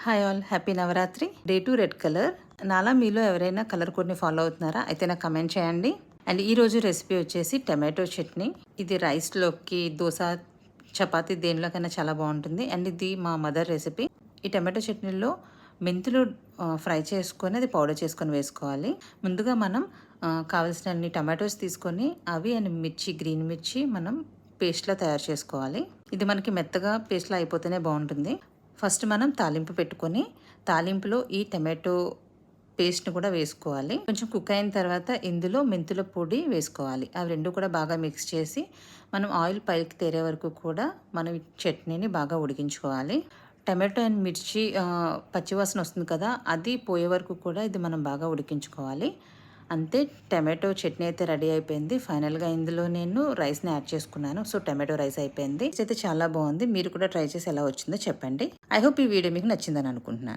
Hi all, happy Navratri. Day 2 red colour. నాలా మీలో ఎవరైనా కలర్ కోడ్ని ఫాలో అవుతున్నారా? అయితే నాకు కమెంట్ చేయండి. అండ్ ఈరోజు రెసిపీ వచ్చేసి టమాటో చట్నీ. ఇది రైస్లోకి, దోశ, చపాతీ దేనిలోకైనా చాలా బాగుంటుంది. అండ్ ఇది మా మదర్ రెసిపీ. ఈ టమాటో చట్నీలో మెంతులు ఫ్రై చేసుకొని అది పౌడర్ చేసుకొని వేసుకోవాలి. ముందుగా మనం కావలసినన్ని టమాటోస్ తీసుకొని అవి అండ్ మిర్చి, గ్రీన్ మిర్చి మనం పేస్ట్లా తయారు చేసుకోవాలి. ఇది మనకి మెత్తగా పేస్ట్లా అయిపోతేనే బాగుంటుంది. ఫస్ట్ మనం తాలింపు పెట్టుకొని తాలింపులో ఈ టమాటో పేస్ట్ని కూడా వేసుకోవాలి. కొంచెం కుక్ అయిన తర్వాత ఇందులో మెంతుల పొడి వేసుకోవాలి. అవి రెండు కూడా బాగా మిక్స్ చేసి మనం ఆయిల్ పైకి తేరే వరకు కూడా మనం ఈ చట్నీని బాగా ఉడికించుకోవాలి. టమాటో అండ్ మిర్చి పచ్చివాసన వస్తుంది కదా, అది పోయే వరకు కూడా ఇది మనం బాగా ఉడికించుకోవాలి. అంతే, టమాటో చట్నీ అయితే రెడీ అయిపోయింది. ఫైనల్గా ఇందులో నేను రైస్ని యాడ్ చేసుకున్నాను. సో టమాటో రైస్ అయిపోయింది. అయితే చాలా బాగుంది. మీరు కూడా ట్రై చేసి ఎలా వచ్చిందో చెప్పండి. ఐ హోప్ ఈ వీడియో మీకు నచ్చిందని అనుకుంటున్నాను.